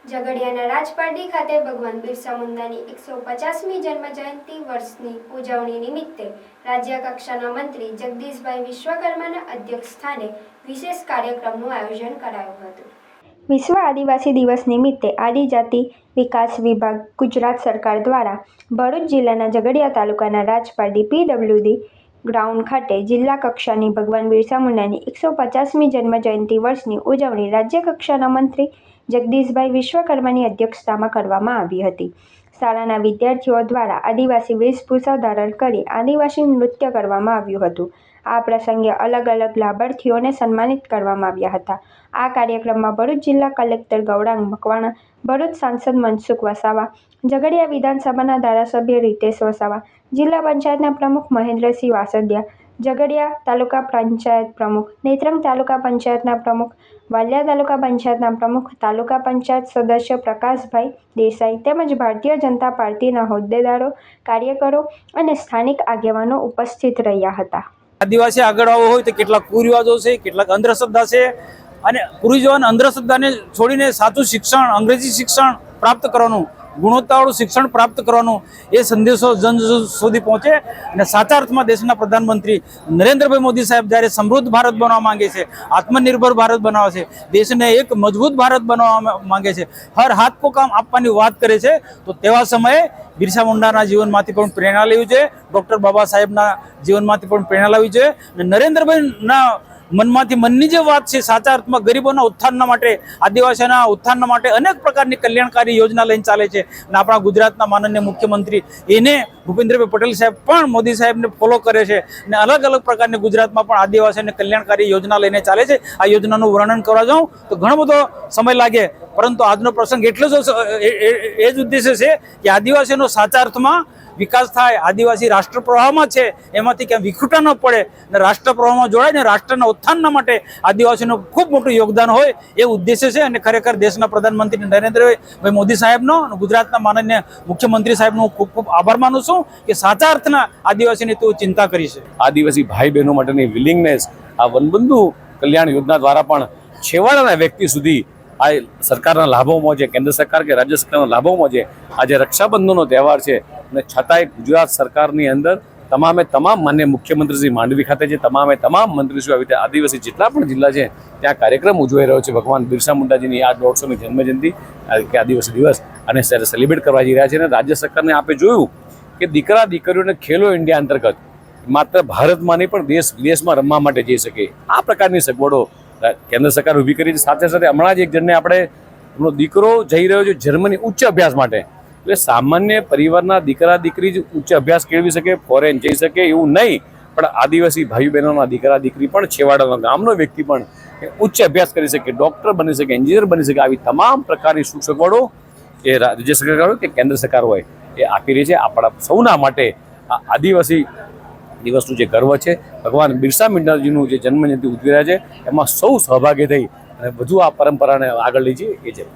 ઝઘડિયાના રાજપારડી ખાતે ભગવાન બિરસા મુંડાની 150મી જન્મજયંતિ વર્ષની ઉજવણી નિમિત્તે રાજ્ય કક્ષાના મંત્રી જગદીશભાઈ વિશ્વકર્માના અધ્યક્ષસ્થાને વિશેષ કાર્યક્રમનું આયોજન કરાયું હતું। વિશ્વ આદિવાસી દિવસ નિમિત્તે આદિજાતિ વિકાસ વિભાગ ગુજરાત સરકાર દ્વારા ભરૂચ જિલ્લાના ઝઘડિયા તાલુકાના રાજપારડી PWD ગ્રાઉન્ડ ખાતે જિલ્લા કક્ષાની ભગવાન બિરસા મુંડાની 150મી જન્મજયંતિ વર્ષની ઉજવણી રાજ્ય કક્ષાના મંત્રી જગદીશભાઈ વિશ્વકર્માની અધ્યક્ષતામાં કરવામાં આવી હતી। શાળાના વિદ્યાર્થીઓ દ્વારા આદિવાસી વેશભૂષા ધારણ કરી આદિવાસી નૃત્ય કરવામાં આવ્યું હતું। આ પ્રસંગે અલગ અલગ લાભાર્થીઓને સન્માનિત કરવામાં આવ્યા હતા। આ કાર્યક્રમમાં ભરૂચ જિલ્લા કલેક્ટર ગૌરાંગ મકવાણા, ભરૂચ સાંસદ મનસુખ વસાવા, ઝઘડિયા વિધાનસભાના ધારાસભ્ય રીતેશ વસાવા, જિલ્લા પંચાયતના પ્રમુખ મહેન્દ્રસિંહ વાસદિયા, ઝઘડિયા તાલુકા પંચાયત પ્રમુખ, નેત્રંગ તાલુકા પંચાયતના પ્રમુખ, વાલિયા તાલુકા પંચાયતના પ્રમુખ, તાલુકા પંચાયત સદસ્ય પ્રકાશભાઈ દેસાઈ તેમજ ભારતીય જનતા પાર્ટીના હોદ્દેદારો, કાર્યકરો અને સ્થાનિક આગેવાનો ઉપસ્થિત રહ્યા હતા। આદિવાસી આગળ આવવો હોય તો કેટલાક કુરિવાજો છે, કેટલાક અંધશ્રદ્ધા છે અને કુરિવાજો અને અંધશ્રદ્ધાને છોડીને સાચું શિક્ષણ, અંગ્રેજી શિક્ષણ પ્રાપ્ત કરવાનું, ગુણવત્તાવાળું શિક્ષણ પ્રાપ્ત કરવાનું એ સંદેશો જન સુધી પહોંચે અને સાચા અર્થમાં દેશના પ્રધાનમંત્રી નરેન્દ્રભાઈ મોદી સાહેબ જ્યારે સમૃદ્ધ ભારત બનાવવા માંગે છે, આત્મનિર્ભર ભારત બનાવે છે, દેશને એક મજબૂત ભારત બનાવવા માંગે છે, હર હાથ કો કામ આપવાની વાત કરે છે, તો તેવા સમયે બિરસા મુંડાના જીવનમાંથી પણ પ્રેરણા લેવી છે, ડૉક્ટર બાબા સાહેબના જીવનમાંથી પણ પ્રેરણા લેવી છે અને નરેન્દ્રભાઈના મનમાંથી મનની જે વાત છે સાચા અર્થમાં ગરીબોના ઉત્થાનના માટે, આદિવાસીઓના ઉત્થાનના માટે અનેક પ્રકારની કલ્યાણકારી યોજના લઈને ચાલે છે અને આપણા ગુજરાતના માનનીય મુખ્યમંત્રી એને ભૂપેન્દ્રભાઈ પટેલ સાહેબ પણ મોદી સાહેબને ફોલો કરે છે અને અલગ અલગ પ્રકારની ગુજરાતમાં પણ આદિવાસીઓને કલ્યાણકારી યોજના લઈને ચાલે છે। આ યોજનાનું વર્ણન કરવા જાઉં તો ઘણો બધો સમય લાગે, પરંતુ આજનો પ્રસંગ એટલો જ એ જ ઉદ્દેશ્ય છે કે આદિવાસીઓનો સાચા અર્થમાં વિકાસ થાય, આદિવાસી રાષ્ટ્ર પ્રવાહમાં છે એમાંથી ક્યાં વિખૂટા ન પડે અને રાષ્ટ્ર પ્રવાહમાં જોડાય ને રાષ્ટ્રના ઉત્થાનના માટે આદિવાસીઓનું ખૂબ મોટું યોગદાન હોય એ ઉદ્દેશ્ય છે અને ખરેખર દેશના પ્રધાનમંત્રી નરેન્દ્રભાઈ મોદી સાહેબનો અને ગુજરાતના માનનીય મુખ્યમંત્રી સાહેબનો ખૂબ ખૂબ આભાર માનું છું કે સાચા અર્થના આદિવાસીની તું ચિંતા કરી છે। આદિવાસી ભાઈ બહેનો માટેની વિલિંગનેસ આ વનબંધુ કલ્યાણ યોજના દ્વારા પણ છેવાડાના વ્યક્તિ સુધી આ સરકારના લાભોમાં છે, કેન્દ્ર સરકાર કે રાજ્ય સરકારના લાભોમાં છે। આજે રક્ષાબંધનનો તહેવાર છે અને છતાંય ગુજરાત સરકારની અંદર તમામે તમામ માન્ય મુખ્યમંત્રી શ્રી માંડવી ખાતે છે, તમામે તમામ મંત્રીશ્રીઓ આવી રીતે આદિવાસી જેટલા પણ જિલ્લા છે ત્યાં કાર્યક્રમ ઉજવાઈ રહ્યો છે। ભગવાન બિરસા મુંડાજીની આ 150મી જન્મજયંતિ કે આદિવાસી દિવસ અને સેલિબ્રેટ કરવા જઈ રહ્યા છે અને રાજ્ય સરકારને આપણે જોયું કે દીકરા દીકરીઓને ખેલો ઇન્ડિયા અંતર્ગત માત્ર ભારતમાં નહીં પણ દેશ વિદેશમાં રમવા માટે જઈ શકે આ પ્રકારની સગવડો કેન્દ્ર સરકાર ઊભી કરી છે। સાથે સાથે હમણાં જ એક જણને આપણે એમનો દીકરો જઈ રહ્યો છે જર્મની ઉચ્ચ અભ્યાસ માટે, એટલે સામાન્ય પરિવારના દીકરા દીકરી જ ઉચ્ચ અભ્યાસ કેળવી શકે, ફોરેન જઈ શકે એવું નહીં, પણ આદિવાસી ભાઈ બહેનોના દીકરા દીકરી પણ છેવાડાનો ગામનો વ્યક્તિ પણ ઉચ્ચ અભ્યાસ કરી શકે, ડૉક્ટર બની શકે, એન્જિનિયર બની શકે, આવી તમામ પ્રકારની સુખ સગવડો એ રાજ્ય સરકાર હોય કે કેન્દ્ર સરકાર હોય એ આપી રહી છે। આપણા સૌના માટે આ આદિવાસી દિવસનું જે ગર્વ છે, ભગવાન બિરસા મુંડાજીનું જે જન્મજયંતિ ઉજવી રહ્યા છે એમાં સૌ સહભાગી થઈ અને વધુ આ પરંપરાને આગળ લઈ જઈએ એ છે।